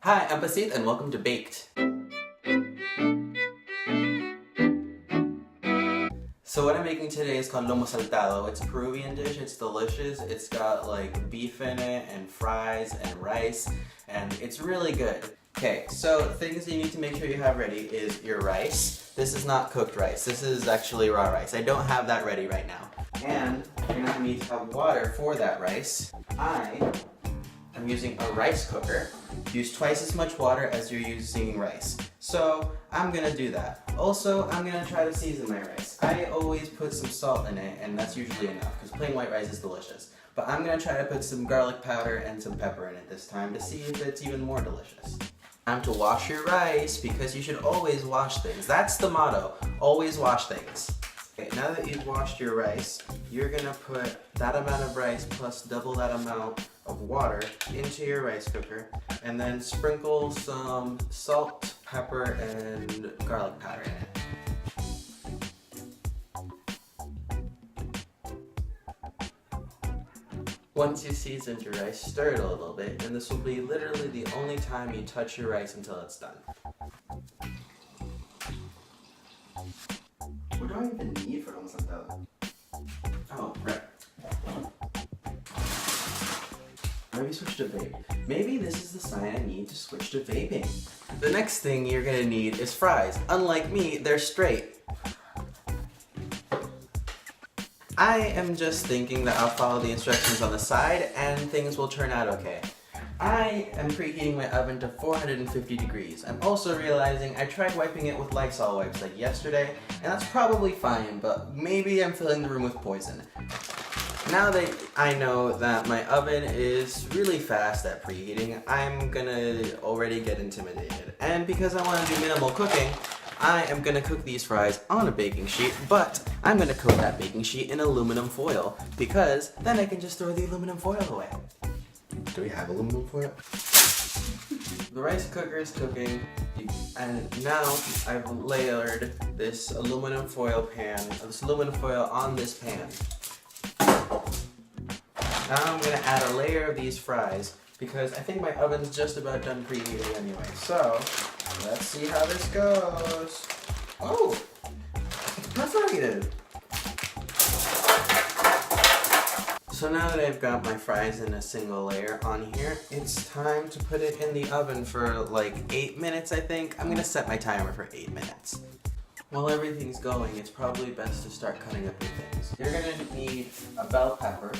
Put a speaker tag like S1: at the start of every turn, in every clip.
S1: Hi, I'm Basit and welcome to Baked. So what I'm making today is called Lomo Saltado. It's a Peruvian dish, it's delicious. It's got like beef in it and fries and rice and it's really good. Okay, so things you need to make sure you have ready is your rice. This is not cooked rice, this is actually raw rice. I don't have that ready right now. And you're gonna need to have water for that rice. I'm using a rice cooker. Use twice as much water as you're using rice. So I'm gonna do that. Also, I'm gonna try to season my rice. I always put some salt in it, and that's usually enough because plain white rice is delicious. But I'm gonna try to put some garlic powder and some pepper in it this time to see if it's even more delicious. Time to wash your rice because you should always wash things. That's the motto, always wash things. Okay, now that you've washed your rice, you're gonna put that amount of rice plus double that amount of water into your rice cooker and then sprinkle some salt, pepper, and garlic powder in it. Once you seasoned your rice, stir it a little bit, and this will be literally the only time you touch your rice until it's done. What do I even need for Lomo Saltado? Oh, right. Maybe switch to vape. Maybe this is the sign I need to switch to vaping. The next thing you're gonna need is fries. Unlike me, they're straight. I am just thinking that I'll follow the instructions on the side and things will turn out okay. I am preheating my oven to 450 degrees. I'm also realizing I tried wiping it with Lysol wipes like yesterday, and that's probably fine, but maybe I'm filling the room with poison. Now that I know that my oven is really fast at preheating, I'm gonna already get intimidated. And because I want to do minimal cooking, I am gonna cook these fries on a baking sheet, but I'm gonna coat that baking sheet in aluminum foil, because then I can just throw the aluminum foil away. Do we have aluminum foil? The rice cooker is cooking, and now I've layered this aluminum foil on this pan. Now I'm gonna add a layer of these fries because I think my oven's just about done preheating anyway. So let's see how this goes. Oh, it's perforated. So now that I've got my fries in a single layer on here, it's time to put it in the oven for like 8 minutes, I think. I'm gonna set my timer for 8 minutes. While everything's going, it's probably best to start cutting up your things. You're gonna need a bell pepper,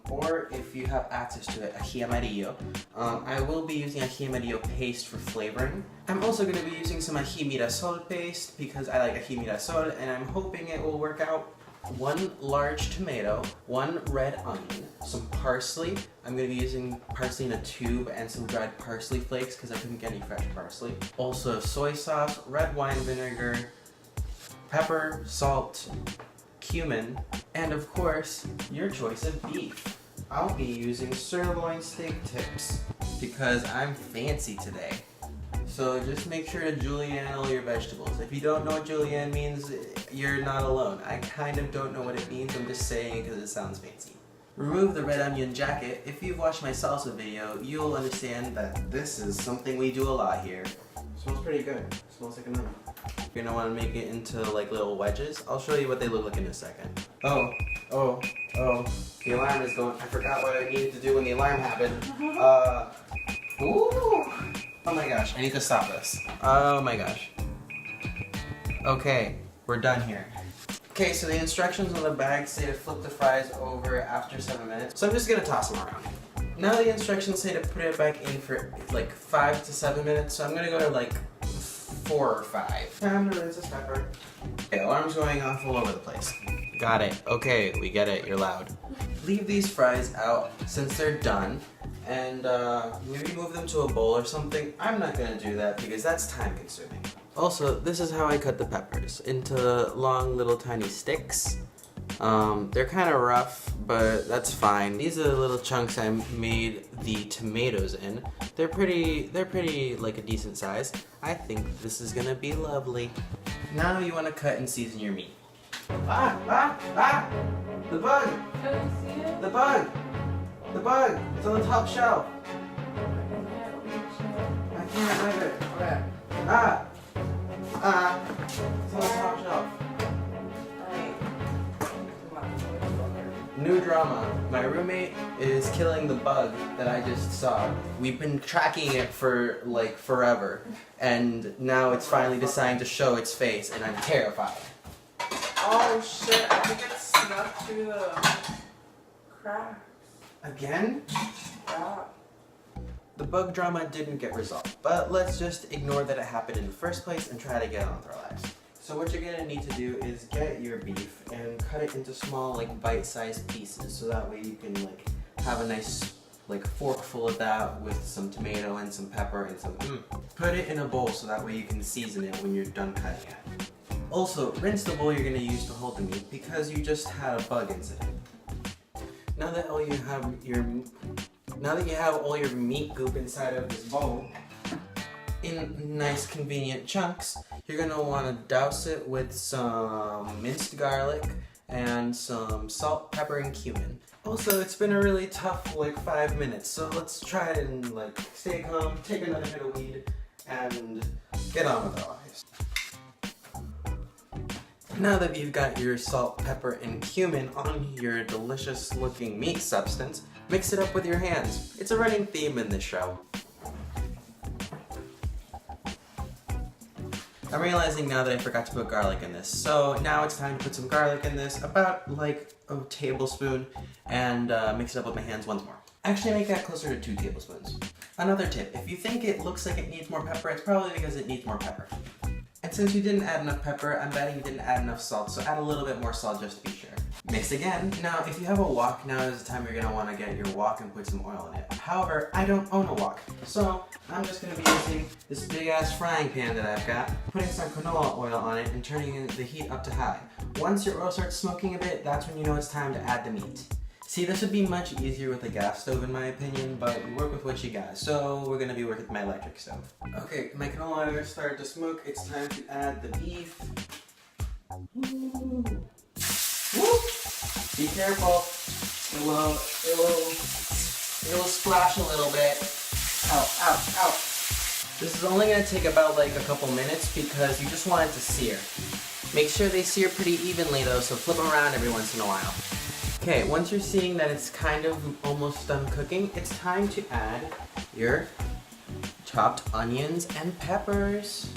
S1: or if you have access to it, ají amarillo. I will be using ají amarillo paste for flavoring. I'm also gonna be using some ají mirasol paste because I like ají mirasol, and I'm hoping it will work out. 1 large tomato, 1 red onion, some parsley. I'm going to be using parsley in a tube and some dried parsley flakes because I couldn't get any fresh parsley. Also soy sauce, red wine vinegar, pepper, salt, cumin, and of course, your choice of beef. I'll be using sirloin steak tips because I'm fancy today. So just make sure to julienne all your vegetables. If you don't know what julienne means, you're not alone. I kind of don't know what it means, I'm just saying it because it sounds fancy. Remove the red onion jacket. If you've watched my salsa video, you'll understand that this is something we do a lot here. It smells pretty good. It smells like an onion. You're gonna want to make it into like little wedges. I'll show you what they look like in a second. Oh, the alarm is going. I forgot what I needed to do when the alarm happened. Ooh. Oh my gosh, I need to stop this. Oh my gosh. Okay, we're done here. Okay, so the instructions on the bag say to flip the fries over after 7 minutes. So I'm just gonna toss them around. Now the instructions say to put it back in for like 5 to 7 minutes, so I'm gonna go to like 4 or 5. Time to rinse this pepper. Okay, alarm's going off all over the place. Got it. Okay, we get it, you're loud. Leave these fries out since they're done. And maybe move them to a bowl or something. I'm not gonna do that because that's time consuming. Also, this is how I cut the peppers, into long little tiny sticks. They're kind of rough, but that's fine. These are the little chunks I made the tomatoes in. They're pretty like a decent size. I think this is gonna be lovely. Now you wanna cut and season your meat. Ah! The bug!
S2: Can you see it?
S1: The bug! The bug! It's on the top shelf. My roommate is killing the bug that I just saw. We've been tracking it for like forever, and now it's finally deciding to show its face, and I'm terrified.
S2: Oh shit, I think it snuck through the cracks.
S1: Again?
S2: Yeah.
S1: The bug drama didn't get resolved, but let's just ignore that it happened in the first place and try to get on with our lives. So what you're gonna need to do is get your beef and cut it into small, like bite-sized pieces, so that way you can like have a nice like fork full of that with some tomato and some pepper and some Put it in a bowl so that way you can season it when you're done cutting it. Also, rinse the bowl you're gonna use to hold the meat because you just had a bug incident. Now that you have all your meat goop inside of this bowl, in nice convenient chunks, you're gonna want to douse it with some minced garlic and some salt, pepper, and cumin. Also, it's been a really tough like 5 minutes, so let's try and like stay calm, take another hit of weed, and get on with our lives. Now that you've got your salt, pepper, and cumin on your delicious looking meat substance, mix it up with your hands. It's a running theme in this show. I'm realizing now that I forgot to put garlic in this, so now it's time to put some garlic in this, about like a tablespoon, and mix it up with my hands once more. Actually, make that closer to 2 tablespoons. Another tip, if you think it looks like it needs more pepper, it's probably because it needs more pepper. And since you didn't add enough pepper, I'm betting you didn't add enough salt, so add a little bit more salt just to be sure. Mix again. Now, if you have a wok, now is the time you're going to want to get your wok and put some oil in it. However, I don't own a wok, so I'm just going to be using this big ass frying pan that I've got, putting some canola oil on it and turning the heat up to high. Once your oil starts smoking a bit, that's when you know it's time to add the meat. See, this would be much easier with a gas stove in my opinion, but we work with what you got, so we're going to be working with my electric stove. Okay, my canola oil started to smoke. It's time to add the beef. Woo! Woo! Be careful. It will splash a little bit. Ow, ow, ow. This is only going to take about like a couple minutes because you just want it to sear. Make sure they sear pretty evenly though, so flip them around every once in a while. Okay, once you're seeing that it's kind of almost done cooking, it's time to add your chopped onions and peppers.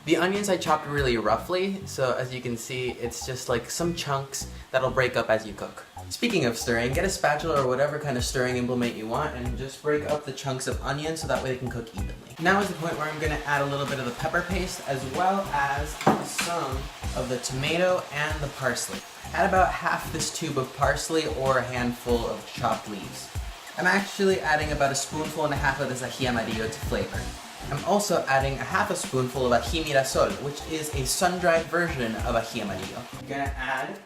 S1: The onions I chopped really roughly, so as you can see, it's just like some chunks that'll break up as you cook. Speaking of stirring, get a spatula or whatever kind of stirring implement you want and just break up the chunks of onion so that way they can cook evenly. Now is the point where I'm going to add a little bit of the pepper paste as well as some of the tomato and the parsley. Add about half this tube of parsley or a handful of chopped leaves. I'm actually adding about 1.5 spoons of this ají amarillo to flavor. I'm also adding a half a spoonful of ají mirasol, which is a sun-dried version of ají amarillo. I'm gonna add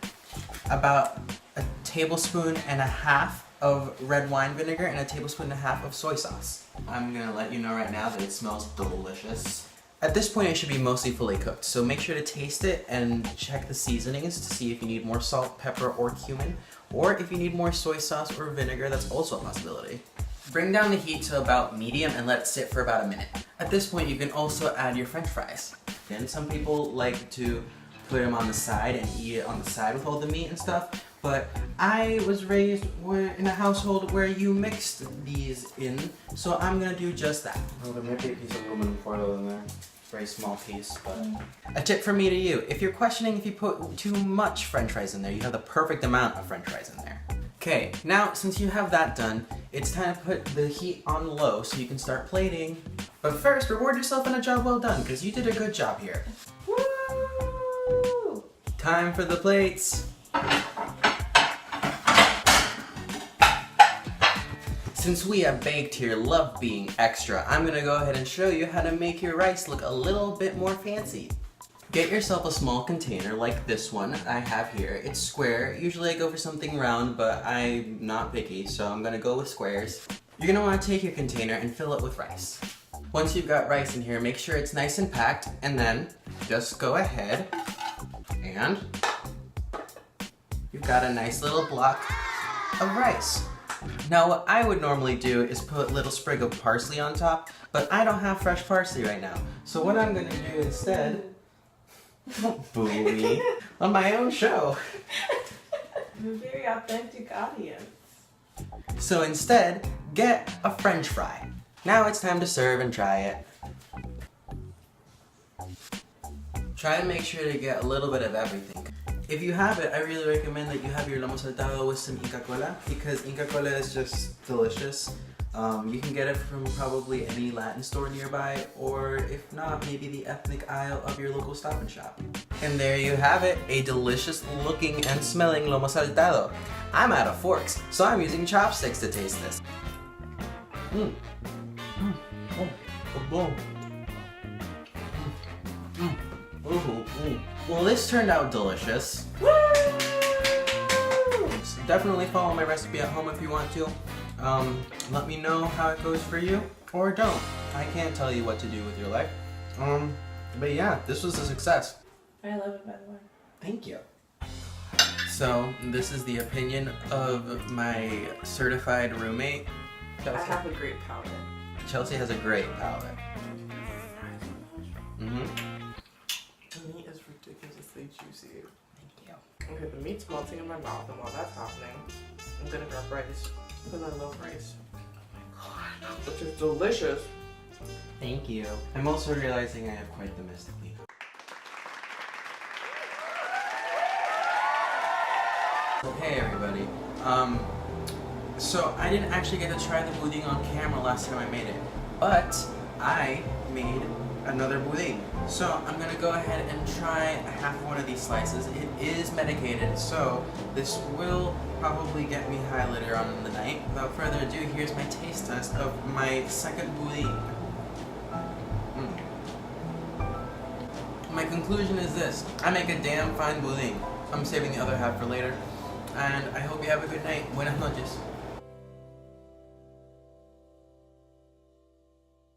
S1: about 1.5 tablespoons of red wine vinegar and 1.5 tablespoons of soy sauce. I'm gonna let you know right now that it smells delicious. At this point it should be mostly fully cooked, so make sure to taste it and check the seasonings to see if you need more salt, pepper, or cumin, or if you need more soy sauce or vinegar, that's also a possibility. Bring down the heat to about medium and let it sit for about a minute. At this point you can also add your french fries. And some people like to put them on the side and eat it on the side with all the meat and stuff, but I was raised in a household where you mixed these in, so I'm gonna do just that. Oh, there might be a piece of aluminum foil in there. Very small piece, but a tip from me to you. If you're questioning if you put too much french fries in there, you have the perfect amount of french fries in there. Okay, now since you have that done, it's time to put the heat on low so you can start plating. But first, reward yourself on a job well done, because you did a good job here. Woo! Time for the plates. Since we at Baked here love being extra, I'm gonna go ahead and show you how to make your rice look a little bit more fancy. Get yourself a small container like this one I have here. It's square. Usually I go for something round, but I'm not picky, so I'm gonna go with squares. You're gonna wanna take your container and fill it with rice. Once you've got rice in here, make sure it's nice and packed, and then just go ahead and you've got a nice little block of rice. Now what I would normally do is put a little sprig of parsley on top, but I don't have fresh parsley right now. So what I'm gonna do instead, don't boo me, on my own show.
S2: I'm a very authentic audience.
S1: So instead, get a French fry. Now it's time to serve and try it. Try to make sure to get a little bit of everything. If you have it, I really recommend that you have your Lomo Saltado with some Inca Cola, because Inca Cola is just delicious. You can get it from probably any Latin store nearby, or if not, maybe the ethnic aisle of your local Stop and Shop. And there you have it, a delicious looking and smelling Lomo Saltado. I'm out of forks, so I'm using chopsticks to taste this. Well, this turned out delicious. Woo! Definitely follow my recipe at home if you want to. Let me know how it goes for you, or don't. I can't tell you what to do with your life. But yeah, this was a success.
S2: I love it, by the way.
S1: Thank you. So, this is the opinion of my certified roommate. Chelsea.
S2: I have a great palate.
S1: Chelsea has a great palate.
S2: The meat is ridiculously juicy.
S1: Thank you.
S2: Okay, the meat's melting in my mouth, and while that's happening, I'm gonna grab rice. Put on loaf rice. Which is delicious.
S1: Thank you. I'm also realizing I have quite the mystic lead. Hey everybody. So I didn't actually get to try the buding on camera last time I made it, but I made another buding. So I'm gonna go ahead and try half one of these slices. It is medicated, so this will probably get me high later on in the night. Without further ado, here's my taste test of my second buding. My conclusion is this: I make a damn fine buding. I'm saving the other half for later, and I hope you have a good night. Buenas noches.